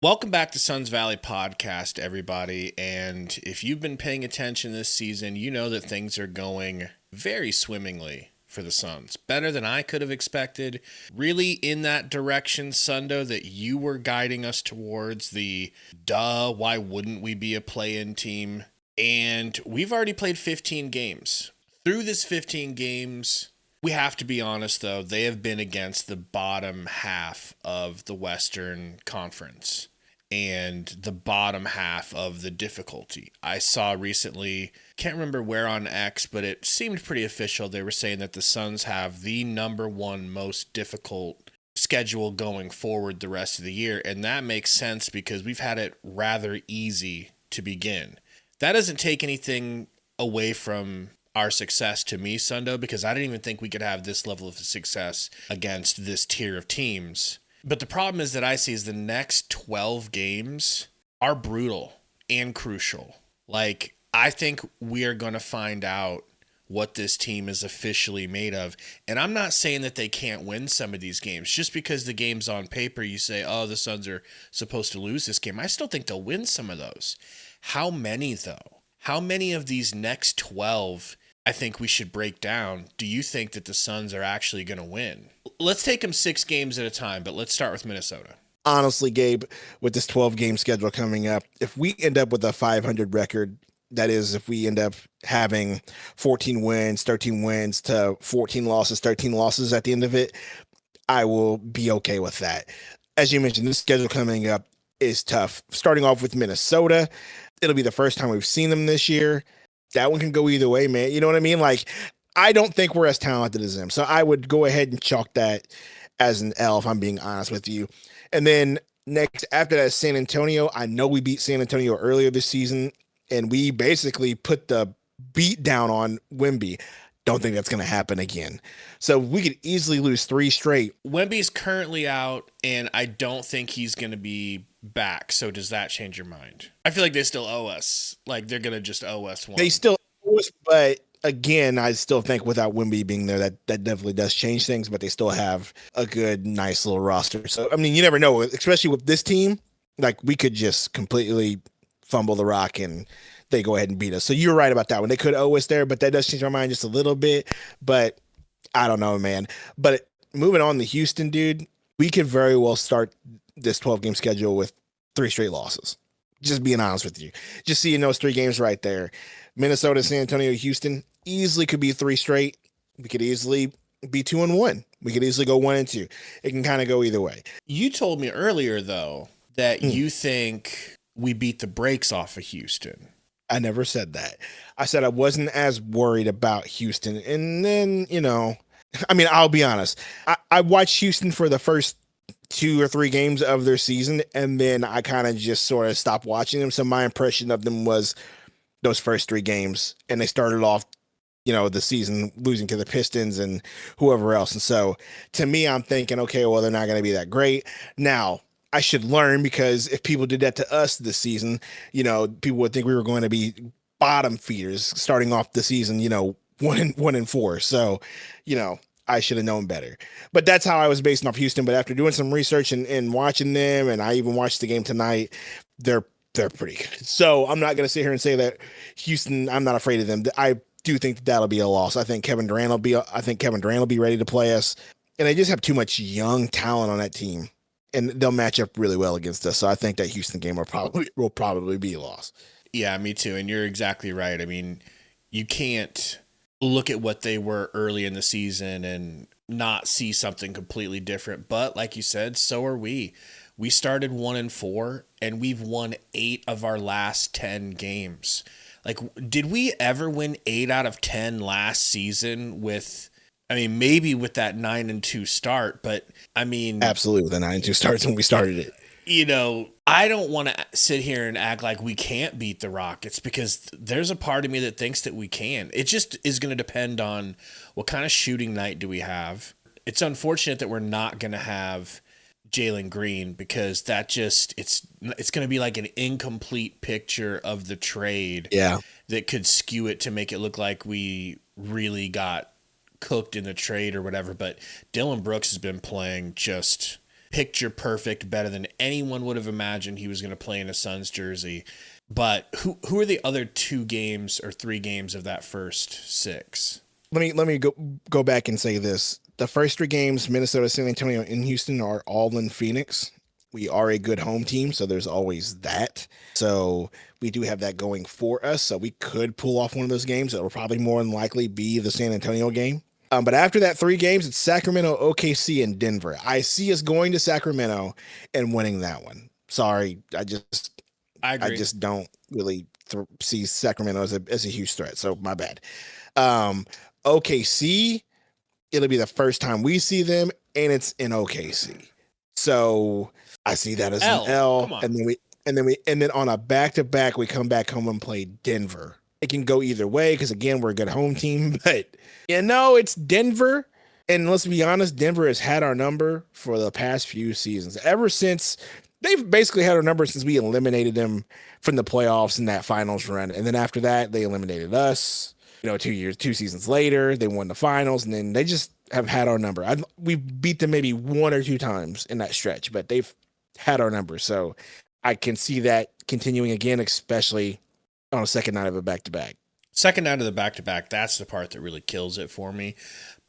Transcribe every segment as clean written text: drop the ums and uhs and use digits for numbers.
Welcome back to Suns Valley Podcast, everybody. And if you've been paying attention this season, you know that things are going very swimmingly for the Suns. Better than I could have expected. Really in that direction, Sundo, that you were guiding us towards the why wouldn't we be a play-in team? And we've already played 15 games. Through this 15 games, we have to be honest, though, they have been against the bottom half of the Western Conference and the bottom half of the difficulty. I saw recently, can't remember where on X, but it seemed pretty official. They were saying that the Suns have the number one most difficult schedule going forward the rest of the year. And that makes sense because we've had it rather easy to begin. That doesn't take anything away from our success to me, Sundo, because I didn't even think we could have this level of success against this tier of teams. But the problem is that I see is the next 12 games are brutal and crucial. Like, I think we are going to find out what this team is officially made of. And I'm not saying that they can't win some of these games. Just because the game's on paper, you say, oh, the Suns are supposed to lose this game. I still think they'll win some of those. How many, though? How many of these next 12 I think we should break down? Do you think that the Suns are actually going to win? Let's take them 6 games at a time, but let's start with Minnesota. Honestly, Gabe, with this 12-game schedule coming up, if we end up with a 500 record, that is, if we end up having 14 wins, 13 wins to 14 losses, 13 losses at the end of it, I will be okay with that. As you mentioned, this schedule coming up is tough. Starting off with Minnesota, it'll be the first time we've seen them this year. That one can go either way, man. You know what I mean? Like, I don't think we're as talented as them. So I would go ahead and chalk that as an L, if I'm being honest with you. And then next, after that, San Antonio. I know we beat San Antonio earlier this season, and we basically put the beat down on Wemby. Don't think that's going to happen again. So we could easily lose 3 straight. Wemby's currently out, and I don't think he's going to be back. So does that change your mind? I feel like they still owe us. Like, they're going to just owe us one. They still owe us, but again, I still think without Wemby being there, that definitely does change things, but they still have a good, nice little roster. So, I mean, you never know, especially with this team, like we could just completely fumble the rock and they go ahead and beat us. So you're right about that one. They could owe us there, but that does change my mind just a little bit. But I don't know, man. But moving on to Houston, dude, we could very well start this 12-game schedule with 3 straight losses. Just being honest with you. Just seeing those 3 games right there. Minnesota, San Antonio, Houston easily could be 3 straight. We could easily be 2-1. We could easily go 1-2. It can kind of go either way. You told me earlier, though, that you think we beat the brakes off of Houston. I never said that. I said I wasn't as worried about Houston. And then, you know, I mean, I'll be honest. I watched Houston for the first 2 or 3 games of their season, and then I kind of just sort of stopped watching them. So my impression of them was those first 3 games, and they started off, you know, the season losing to the Pistons and whoever else. And so to me, I'm thinking, okay, well, they're not going to be that great. Now, I should learn, because if people did that to us this season, you know, people would think we were going to be bottom feeders starting off the season, you know, 1-4. So, you know, I should have known better. But that's how I was basing off Houston. But after doing some research and watching them, and I even watched the game tonight, they're pretty good. So I'm not going to sit here and say that Houston, I'm not afraid of them. I do think that that'll be a loss. I think Kevin Durant will be ready to play us. And they just have too much young talent on that team, and they'll match up really well against us. So I think that Houston game will probably be a loss. Yeah, me too. And you're exactly right. I mean, you can't look at what they were early in the season and not see something completely different. But like you said, so are we. We started 1-4, and we've won 8 of our last 10 games. Like, did we ever win 8 out of 10 last season with, I mean, maybe with that 9-2 start, but I mean, absolutely, the 9-2 starts when we started it. You know, I don't want to sit here and act like we can't beat the Rockets, because there's a part of me that thinks that we can. It just is going to depend on what kind of shooting night do we have. It's unfortunate that we're not going to have Jalen Green, because that just it's going to be like an incomplete picture of the trade. Yeah, that could skew it to make it look like we really got cooked in the trade or whatever. But Dylan Brooks has been playing just picture perfect, better than anyone would have imagined he was going to play in a Suns jersey. But who are the other 2 games or 3 games of that first 6? Let me go back and say this. The first 3 games, Minnesota, San Antonio, and Houston, are all in Phoenix. We are a good home team, so there's always that. So we do have that going for us. So we could pull off one of those games. It'll probably more than likely be the San Antonio game. But after that 3 games, it's Sacramento, OKC, and Denver. I see us going to Sacramento and winning that one. Sorry, I agree. just don't really see Sacramento as a huge threat. So my bad. OKC, it'll be the first time we see them, and it's in OKC. So I see that as an L. And then on a back-to-back, we come back home and play Denver. It can go either way because, again, we're a good home team. But, it's Denver. And let's be honest, Denver has had our number for the past few seasons. Ever since they've basically had our number since we eliminated them from the playoffs in that finals run. And then after that, they eliminated us. 2 seasons later, they won the finals. And then they just have had our number. We've beat them maybe 1 or 2 times in that stretch, but they've had our number. So I can see that continuing again, especially on a second night of a back-to-back. Second night of the back-to-back, that's the part that really kills it for me.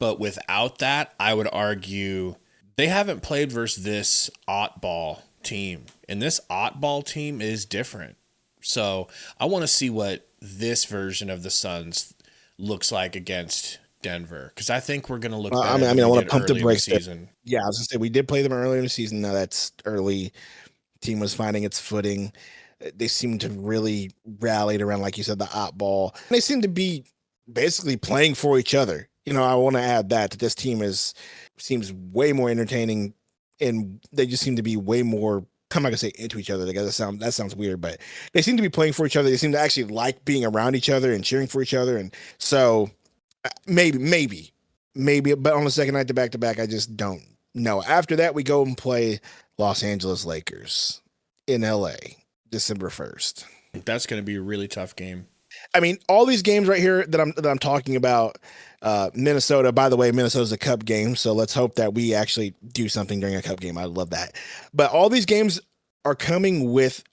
But without that, I would argue they haven't played versus this oddball team. And this oddball team is different. So I want to see what this version of the Suns looks like against Denver, because I think we're going to look better. I want to pump the brakes there. Yeah, I was going to say, we did play them earlier in the season. Now that's early. Team was finding its footing. They seem to really rallied around, like you said, the oddball. They seem to be basically playing for each other. I want to add that this team seems way more entertaining, and they just seem to be way more, I'm not gonna say into each other. That sounds weird, but they seem to be playing for each other. They seem to actually like being around each other and cheering for each other. And so maybe, but on the second night, the back-to-back, I just don't know. After that, we go and play Los Angeles Lakers in LA, December 1st. That's going to be a really tough game. I mean, all these games right here that I'm talking about, Minnesota, by the way, Minnesota's a cup game. So let's hope that we actually do something during a cup game. I love that. But all these games are coming with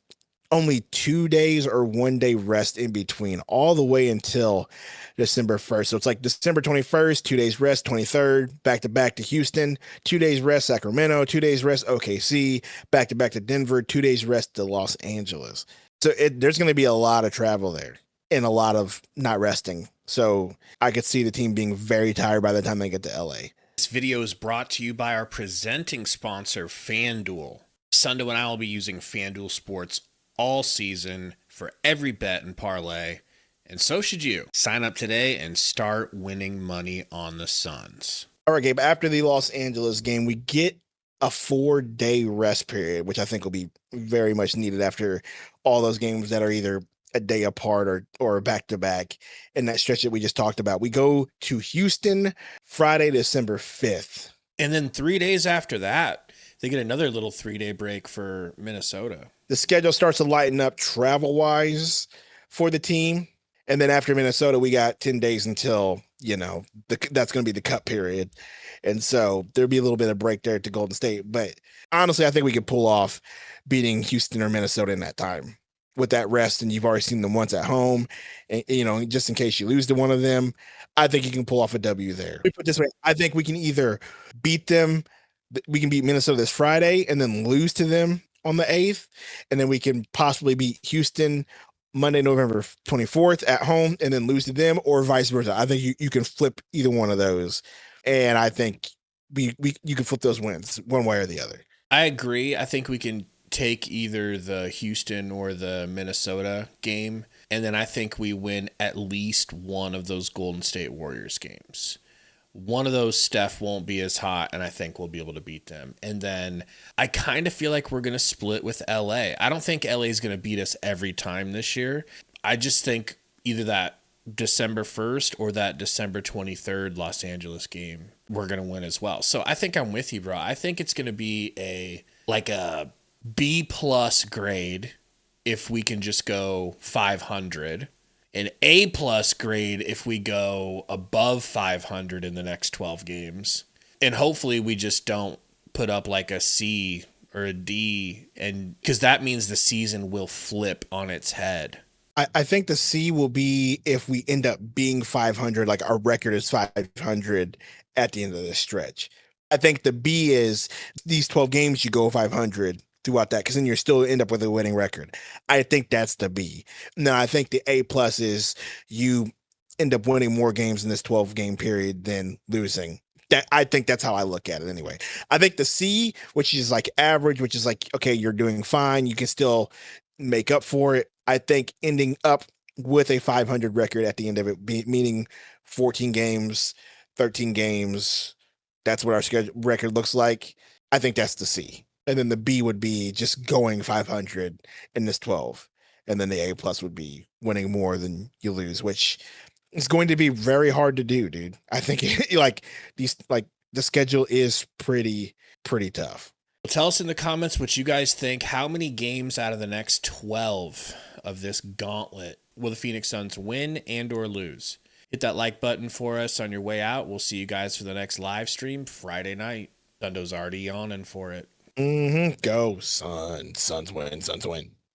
only 2 days or 1 day rest in between, all the way until December 1st. So it's like December 21st, 2 days rest, 23rd, back to back to Houston, 2 days rest, Sacramento, 2 days rest, OKC, back to Denver, 2 days rest to Los Angeles. So there's going to be a lot of travel there and a lot of not resting. So I could see the team being very tired by the time they get to LA. This video is brought to you by our presenting sponsor, FanDuel. Sundo and I will be using FanDuel Sports all season for every bet and parlay, and so should you. Sign up today and start winning money on the Suns. All right, Gabe, after the Los Angeles game, we get a 4-day rest period, which I think will be very much needed after all those games that are either a day apart or back to back in that stretch that we just talked about. We go to Houston Friday, December 5th. And then 3 days after that, they get another little 3-day break for Minnesota. The schedule starts to lighten up travel-wise for the team. And then after Minnesota, we got 10 days until, that's going to be the cup period. And so there'll be a little bit of break there to Golden State. But honestly, I think we could pull off beating Houston or Minnesota in that time with that rest. And you've already seen them once at home. And, just in case you lose to one of them, I think you can pull off a W there. Let me put it this way. I think we can either beat them. We can beat Minnesota this Friday and then lose to them on the 8th. And then we can possibly beat Houston Monday, November 24th at home and then lose to them, or vice versa. I think you can flip either one of those. And I think you can flip those wins one way or the other. I agree. I think we can take either the Houston or the Minnesota game. And then I think we win at least one of those Golden State Warriors games. One of those, Steph won't be as hot, and I think we'll be able to beat them. And then I kind of feel like we're going to split with LA. I don't think LA is going to beat us every time this year. I just think either that December 1st or that December 23rd Los Angeles game, we're going to win as well. So I think I'm with you, bro. I think it's going to be a B+ grade if we can just go 500. An A+ grade if we go above 500 in the next 12 games. And hopefully we just don't put up like a C or a D, and because that means the season will flip on its head. I think the C will be if we end up being 500, like our record is 500 at the end of the stretch. I think the B is these 12 games you go 500 throughout that, because then you're still end up with a winning record. I think that's the B. Now, I think the A plus is you end up winning more games in this 12 game period than losing. That, I think that's how I look at it anyway. I think the C, which is like average, which is like, okay, you're doing fine, you can still make up for it. I think ending up with a 500 record at the end of it, meaning 14 games, 13 games, that's what our schedule record looks like. I think that's the C. And then the B would be just going 500 in this 12. And then the A plus would be winning more than you lose, which is going to be very hard to do, dude. I think like the schedule is pretty tough. Tell us in the comments what you guys think. How many games out of the next 12 of this gauntlet will the Phoenix Suns win and or lose? Hit that like button for us on your way out. We'll see you guys for the next live stream Friday night. Dundo's already yawning for it. Go, Suns. Suns win. Suns win.